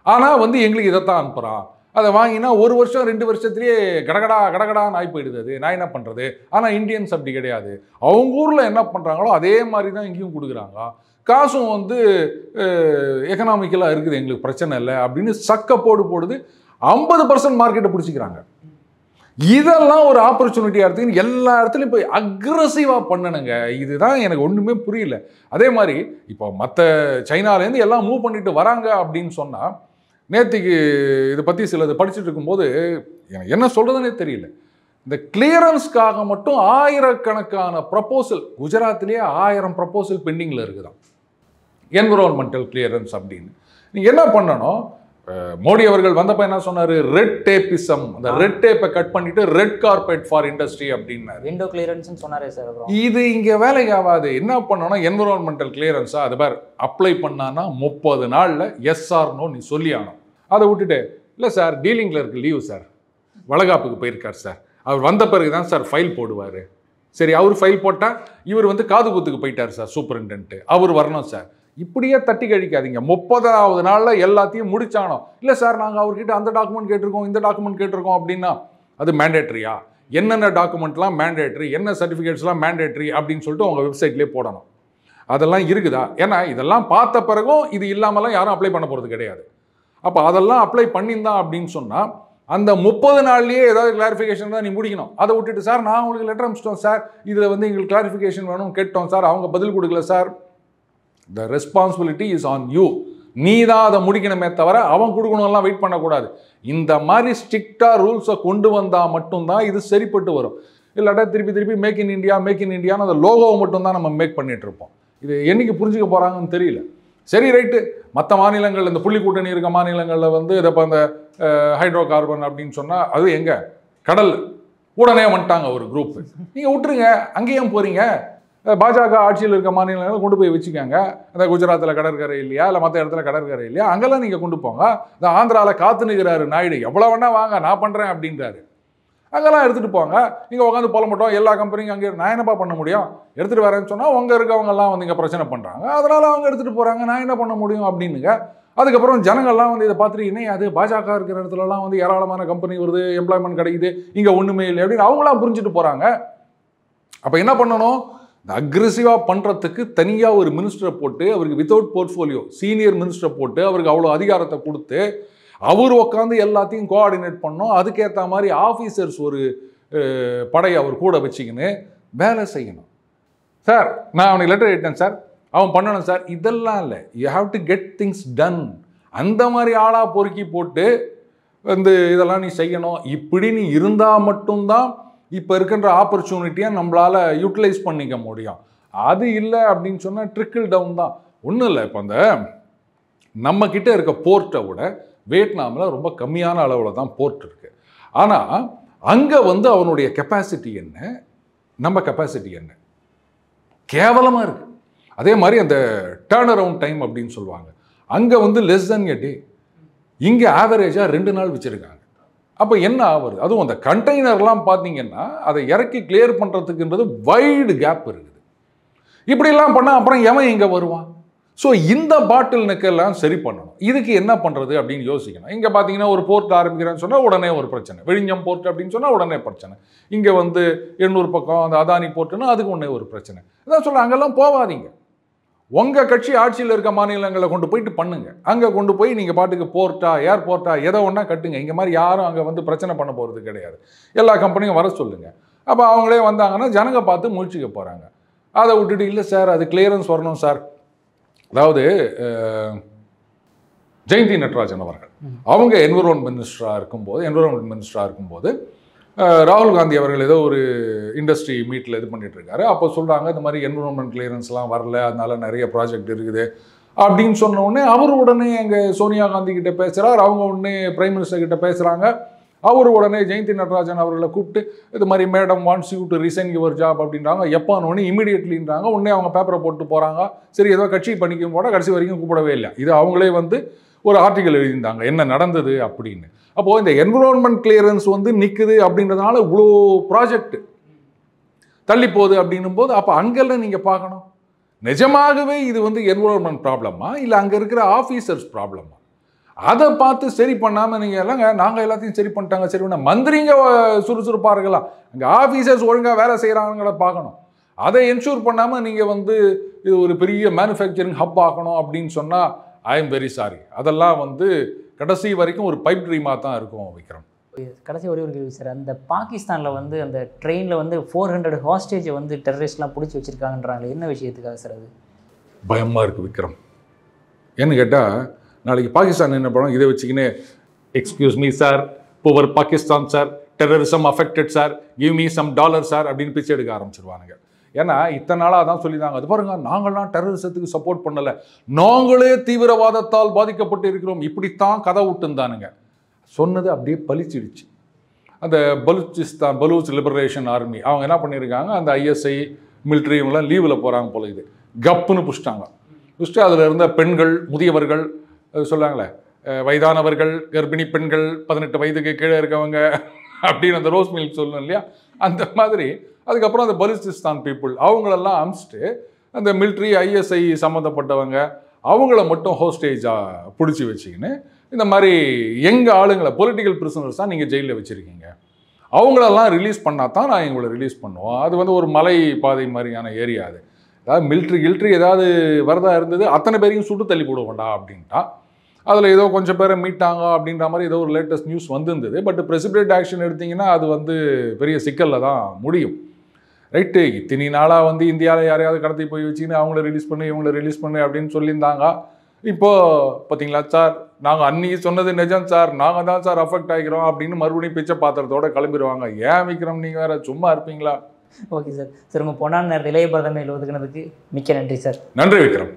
ஆனால் வந்து எங்களுக்கு இதைத்தான் அனுப்புகிறான். அதை வாங்கினா 1 வருஷம் 2 வருஷத்துலேயே கடகடான்னு ஆகி போயிடுது. அது நான் என்ன பண்ணுறது? ஆனால் இந்தியன்ஸ் அப்படி கிடையாது. அவங்க ஊரில் என்ன பண்ணுறாங்களோ அதே மாதிரி தான் இங்கேயும் கொடுக்குறாங்க. காசும் வந்து எக்கனாமிக்கலாக இருக்குது, எங்களுக்கு பிரச்சனை இல்லை அப்படின்னு சக்க போடுது. 50% மார்க்கெட்டை பிடிச்சிக்கிறாங்க. இதெல்லாம் ஒரு ஆப்பர்ச்சுனிட்டியாக இருக்குன்னு எல்லா இடத்துலையும் போய் அக்ரஸிவாக பண்ணணுங்க. இதுதான் எனக்கு ஒன்றுமே புரியல. அதே மாதிரி இப்போ மற்ற சைனாலேருந்து எல்லாம் மூவ் பண்ணிட்டு வராங்க அப்படின்னு சொன்னால், நேற்றுக்கு இதை பற்றி சிலது படிச்சுட்டு இருக்கும்போது எனக்கு என்ன சொல்கிறதுனே தெரியல. இந்த கிளியரன்ஸ்க்காக மட்டும் ஆயிரக்கணக்கான ப்ரப்போசல், குஜராத்லேயே 1000 ப்ரப்போசல் பெண்டிங்கில் இருக்குதான், என்விரான்மெண்டல் கிளியரன்ஸ் அப்படின்னு. நீங்கள் என்ன பண்ணணும், மோடி அவர்கள் வந்தப்ப என்ன சொன்னாரு, ரெட் டேப்பிசம், அந்த ரெட் டேப்பை கட் பண்ணிட்டு ரெட் கார்பெட் ஃபார் இண்டஸ்ட்ரி அப்படின்னாரு. விண்டோ கிளியரன்ஸ் சொன்னாரே சார். இது இங்க வேலைக்கு ஆகாது. என்ன பண்ணணும், என்விரான்மெண்டல் கிளியரன்ஸா அது பேர் அப்ளை பண்ணானா 30 நாள்ல எஸ் ஆர் நோ நீ சொல்லி ஆகணும். அதை விட்டுட்டு இல்லை sir dealing clerk leave sir, வளகாப்புக்கு போயிருக்கார் சார், அவர் வந்த பிறகு தான் சார் ஃபைல் போடுவார். சரி, அவர் ஃபைல் போட்டால் இவர் வந்து காது குத்துக்கு போயிட்டார் சார் சூப்பரிண்டென்ட், அவர் வரணும் சார். இப்படியே தட்டி கழிக்காதீங்க. 30வது நாளில் எல்லாத்தையும் முடிச்சானோம். இல்லை சார் நாங்கள் அவர்கிட்ட அந்த டாக்குமெண்ட் கேட்டிருக்கோம், இந்த டாக்குமெண்ட் கேட்டிருக்கோம் அப்படின்னா அது மேண்டேட்ரியா? என்னென்ன டாக்குமெண்ட்லாம் மேண்டேட்ரி, என்ன சர்டிஃபிகேட்ஸ்லாம் மேண்டேட்ரி அப்படின்னு சொல்லிட்டு உங்கள் வெப்சைட்லேயே போடணும். அதெல்லாம் இருக்குதா? ஏன்னா இதெல்லாம் பார்த்த பிறகும் இது இல்லாமலாம் யாரும் அப்ளை பண்ண போகிறது கிடையாது. அப்போ அதெல்லாம் அப்ளை பண்ணியிருந்தான் அப்படின்னு சொன்னால் அந்த 30 நாள்லேயே ஏதாவது கிளாரிஃபிகேஷன் தான் நீ முடிக்கணும். அதை விட்டுட்டு சார் நான் உங்களுக்கு லெட்டர் அனுப்பிச்சிட்டோம் சார், இதில் வந்து எங்களுக்கு கிளாரிஃபிகேஷன் வேணும்னு கேட்டோம் சார், அவங்க பதில் கொடுக்கல sir. The responsibility is on you. நீ தான் அதை முடிக்கணுமே தவிர அவன் கொடுக்கணும்லாம் வெயிட் பண்ணக்கூடாது. இந்த மாதிரி ஸ்ட்ரிக்டாக ரூல்ஸை கொண்டு வந்தால் மட்டும்தான் இது சரிப்பட்டு வரும். இல்லாட்டா திருப்பி மேக் இன் இண்டியான்னு அந்த லோகோவை மட்டும்தான் நம்ம மேக் பண்ணிட்டு இருப்போம். இது என்னைக்கு புரிஞ்சுக்க போகிறாங்கன்னு தெரியல. சரி ரைட்டு, மற்ற மாநிலங்கள் இந்த புள்ளி கூட்டணி இருக்க மாநிலங்களில் வந்து இதை இப்போ அந்த ஹைட்ரோ கார்பன் அப்படின்னு சொன்னால் அது எங்கே கடல் உடனே வந்துட்டாங்க ஒரு குரூப். நீங்கள் விட்டுருங்க, அங்கேயும் போகிறீங்க. பாஜக ஆட்சியில் இருக்க மாநிலங்களை கொண்டு போய் வச்சுக்காங்க. அந்த குஜராத்தில் கடற்கரை இல்லையா, இல்லை மற்ற இடத்துல கடற்கரை இல்லையா, அங்கெல்லாம் நீங்கள் கொண்டு போங்க. இந்த ஆந்திராவில் காத்து நிற்கிறாரு நாயுடு, எவ்வளோ வேணா வாங்க நான் பண்ணுறேன் அப்படின்றாரு. அங்கெல்லாம் எடுத்துகிட்டு போங்க. நீங்கள் உட்காந்து போல மாட்டோம், எல்லா கம்பெனியும் அங்கே நான் என்னப்பா பண்ண முடியும், எடுத்துகிட்டு வரேன்னு சொன்னால் உங்கள் இருக்கவங்கெல்லாம் வந்து இங்கே பிரச்சனை பண்ணுறாங்க, அதனால் அவங்க எடுத்துகிட்டு போகிறாங்க, நான் என்ன பண்ண முடியும் அப்படின்னுங்க. அதுக்கப்புறம் ஜனங்கள்லாம் வந்து இதை பார்த்துட்டு இன்னும் அது பாஜக இருக்கிற இடத்துலலாம் வந்து ஏராளமான கம்பெனி வருது, எம்ப்ளாய்மெண்ட் கிடைக்குது, இங்கே ஒன்றுமே இல்லை அப்படின்னு அவங்களாம் புரிஞ்சுட்டு போகிறாங்க. அப்போ என்ன பண்ணணும், இந்த அக்ரெசிவாக பண்ணுறதுக்கு தனியாக ஒரு மினிஸ்டரை போட்டு அவருக்கு வித்தவுட் போர்ட்ஃபோலியோ சீனியர் மினிஸ்டரை போட்டு அவருக்கு அவ்வளோ அதிகாரத்தை கொடுத்து அவர் உட்காந்து எல்லாத்தையும் கோஆர்டினேட் பண்ணோம். அதுக்கேற்ற மாதிரி ஆஃபீஸர்ஸ் ஒரு படையை அவர் கூட வச்சுக்கின்னு வேலை செய்யணும். சார் நான் அவனுக்கு லெட்டர் எழுதிட்டேன் சார், அவன் பண்ணணும் சார், இதெல்லாம் இல்லை. You have to get things ton. அந்த மாதிரி ஆளாக பொறுக்கி போட்டு வந்து இதெல்லாம் நீ செய்யணும். இப்படி நீ இருந்தால் மட்டும்தான் இப்போ இருக்கின்ற ஆப்பர்ச்சுனிட்டியை நம்மளால் யூட்டிலைஸ் பண்ணிக்க முடியும். அது இல்லை அப்படின்னு சொன்னால் ட்ரிக்கிள் டவுன் தான். ஒன்றும் இல்லை, இப்போ அந்த நம்மக்கிட்ட இருக்க போர்ட்டை விட வியட்நாமில் ரொம்ப கம்மியான அளவில் தான் போர்ட் இருக்குது. ஆனால் அங்கே வந்து அவனுடைய கெப்பாசிட்டி என்ன, நம்ம கெப்பாசிட்டி என்ன, கேவலமாக இருக்குது. அதே மாதிரி அந்த டர்ன் அரவுண்ட் டைம் அப்படின்னு சொல்லுவாங்க, அங்கே வந்து லெஸ் தென் எ டே, இங்கே ஆவரேஜாக 2 நாள் வச்சுருக்காங்க. அப்போ என்ன ஆகுது, அதுவும் அந்த கண்டெய்னர்லாம் பார்த்தீங்கன்னா அதை இறக்கி கிளியர் பண்ணுறதுக்குன்றது வைடு கேப் இருக்குது. இப்படிலாம் பண்ணால் அப்புறம் எவன் இங்கே வருவான்? ஸோ இந்த பாட்டில் நெக்கெல்லாம் சரி பண்ணணும். இதுக்கு என்ன பண்ணுறது அப்படின்னு யோசிக்கணும். இங்கே பார்த்தீங்கன்னா ஒரு போர்ட் ஆரம்பிக்கிறேன்னு சொன்னால் உடனே ஒரு பிரச்சனை, விழிஞம் போர்ட் அப்படின்னு சொன்னால் உடனே பிரச்சனை. இங்கே வந்து 800 பக்கம் அந்த அதானி போர்ட்டுன்னா அதுக்கு உடனே ஒரு பிரச்சனை. அதான் சொல்கிறேன், அங்கெல்லாம் போகாதீங்க. உங்கள் கட்சி ஆட்சியில் இருக்க மாநிலங்களை கொண்டு போயிட்டு பண்ணுங்க. அங்கே கொண்டு போய் நீங்கள் பாட்டுக்கு போர்ட்டா ஏர்போர்ட்டா எதை ஒன்றா கட்டுங்க. இங்கே மாதிரி யாரும் அங்கே வந்து பிரச்சனை பண்ண போகிறது கிடையாது. எல்லா கம்பெனியும் வர சொல்லுங்கள். அப்போ அவங்களே வந்தாங்கன்னா ஜனங்க பார்த்து முழிச்சிக்க போகிறாங்க. அதை விட்டுட்டு இல்லை சார் அது கிளியரன்ஸ் வரணும் சார். அதாவது ஜெயந்தி நட்ராஜன் அவர்கள் அவங்க என்விரான்மெண்ட் மினிஸ்டராக இருக்கும்போது ராகுல் காந்தி அவர்கள் ஏதோ ஒரு இண்டஸ்ட்ரி மீட்டில் இது பண்ணிட்டு இருக்காரு. அப்போ சொல்கிறாங்க இந்த மாதிரி என்விரான்மெண்ட் கிளியரன்ஸ்லாம் வரல, அதனால நிறைய ப்ராஜெக்ட் இருக்குது அப்படின்னு சொன்ன உடனே அவர் உடனே எங்கள் சோனியா காந்தி கிட்ட பேசுகிறார். அவங்க உடனே பிரைம் மினிஸ்டர் கிட்ட பேசுகிறாங்க. அவர் உடனே ஜெயந்தி நட்ராஜன் அவர்களை கூப்பிட்டு இது மாதிரி madam wants you to resign your job அப்படின்றாங்க. எப்போன்னு ஒன்று இமீடியட்லின்றாங்க. உடனே அவங்க பேப்பரை போட்டு போகிறாங்க. சரி ஏதோ கட்சி பண்ணிக்கும் போட கடைசி வரைக்கும் கூப்பிடவே இல்லை. இது அவங்களே வந்து ஒரு ஆர்டிக்கல் எழுதியிருந்தாங்க என்ன நடந்தது அப்படின்னு. அப்போது இந்த என்விரான்மெண்ட் கிளியரன்ஸ் வந்து நிற்குது அப்படின்றதுனால இவ்வளோ ப்ராஜெக்ட் தள்ளி போகுது அப்படின்னும் போது அப்போ அங்கெல்லாம் நீங்கள் பார்க்கணும், நிஜமாகவே இது வந்து என்விரான்மெண்ட் ப்ராப்ளமா இல்லை அங்கே இருக்கிற ஆஃபீஸர்ஸ் ப்ராப்ளமா? அதை பார்த்து சரி பண்ணாமல் நீங்கள் இல்லைங்க நாங்கள் எல்லாத்தையும் சரி பண்ணிட்டாங்க சரி பண்ண மந்திரிங்க சுறுசுறுப்பாக இருக்கலாம், அங்கே ஆஃபீஸர்ஸ் ஒழுங்காக வேலை செய்கிறாங்கள பார்க்கணும். அதை என்ஷூர் பண்ணாமல் நீங்கள் வந்து இது ஒரு பெரிய மேனுஃபேக்சரிங் ஹப் ஆக்கணும் அப்படின்னு சொன்னால் ஐ எம் வெரி சாரி, அதெல்லாம் வந்து கடைசி வரைக்கும் ஒரு பைப் ட்ரீமாக தான் இருக்கும் விக்ரம். கடைசி ஒரே ஒரு கேள்வி சார், அந்த பாகிஸ்தானில் வந்து அந்த ட்ரெயினில் வந்து 400 ஹாஸ்டேஜை வந்து டெரரிஸ்ட்லாம் பிடிச்சி வச்சுருக்காங்கன்றாங்களே, என்ன விஷயத்துக்காக சார் அது? பயமாக இருக்குது விக்ரம். ஏன்னு கேட்டால் நாளைக்கு பாகிஸ்தான் என்ன பண்ணுவோம், இதை வச்சுக்கின்னு excuse me sir, poor Pakistan sir, terrorism affected sir, give me some dollar sir அப்படின்னு பிச்சை எடுக்க ஆரம்பிச்சிருவானுங்க. ஏன்னா இத்தனை நாளாக தான் சொல்லியிருந்தாங்க, அது பாருங்க நாங்கள்லாம் டெரரிசத்துக்கு சப்போர்ட் பண்ணலை, நாங்களே தீவிரவாதத்தால் பாதிக்கப்பட்டு இருக்கிறோம், இப்படித்தான் கதை விட்டுந்தானுங்க. சொன்னது அப்படியே பலிச்சிடுச்சு. அந்த பலூச் லிபரேஷன் ஆர்மி அவங்க என்ன பண்ணியிருக்காங்க, அந்த ISI மிலிட்ரி இவங்களாம் லீவில் போகிறாங்க போல, இது கப்புன்னு புஷ்டாங்க. புஷ்ட்டு அதில் இருந்த பெண்கள், முதியவர்கள், சொல்லாங்களே வயதானவர்கள், கர்ப்பிணி பெண்கள், 18 வயதுக்கு கீழே இருக்கவங்க அப்படின்னு அந்த ரோஸ் மில்க் சொல்லணும் இல்லையா, அந்த மாதிரி. அதுக்கப்புறம் அந்த பலுச்சிஸ்தான் பீப்புள் அவங்களெல்லாம் அமிச்சிட்டு அந்த மிலிட்ரி ISI சம்மந்தப்பட்டவங்க அவங்கள மட்டும் ஹோஸ்டேஜாக பிடிச்சி வச்சுக்கின்னு இந்த மாதிரி எங்கள் ஆளுங்களை பொலிட்டிக்கல் பிரிசனர்ஸ் தான் நீங்கள் ஜெயிலில் வச்சுருக்கீங்க, அவங்களெல்லாம் ரிலீஸ் பண்ணால் தான் நான் எங்களை ரிலீஸ் பண்ணுவோம். அது வந்து ஒரு மலை பாதை மாதிரியான ஏரியா. அது அதாவது மிலிட்ரி ஏதாவது வரதா இருந்தது அத்தனை பேரையும் சுட்டு தள்ளி போடுவோண்டா அப்படின்ட்டா. அதில் ஏதோ கொஞ்சம் பேரை மீட்டாங்க அப்படின்ற மாதிரி ஏதோ ஒரு லேட்டஸ்ட் நியூஸ் வந்திருந்தது. பட் பிரசிபிடேட் ஆக்ஷன் எடுத்திங்கன்னா அது வந்து பெரிய சிக்கலில் தான் முடியும். ரைட்டு, இத்தனை நாளாக வந்து இந்தியாவில் யாரையாவது கடத்தி போய் வச்சுன்னு அவங்கள ரிலீஸ் பண்ணு இவங்கள ரிலீஸ் பண்ணு அப்படின்னு சொல்லியிருந்தாங்க. இப்போது பார்த்தீங்களா சார், நாங்கள் அன்றைக்கி சொன்னது நிஜம் சார், நாங்கள் தான் சார் அஃபெக்ட் ஆகிக்கிறோம் அப்படின்னு மறுபடியும் பிச்சை பாத்திரத்தோட கிளம்பிடுவாங்க. ஏன் விக்ரம் நீங்கள் வேறு சும்மா இருப்பீங்களா? Okay sir. சார் உங்கள் பொன்னான இளைய பிரதமர் ஒதுக்குனதுக்கு மிக்க நன்றி சார். நன்றி விக்ரம்.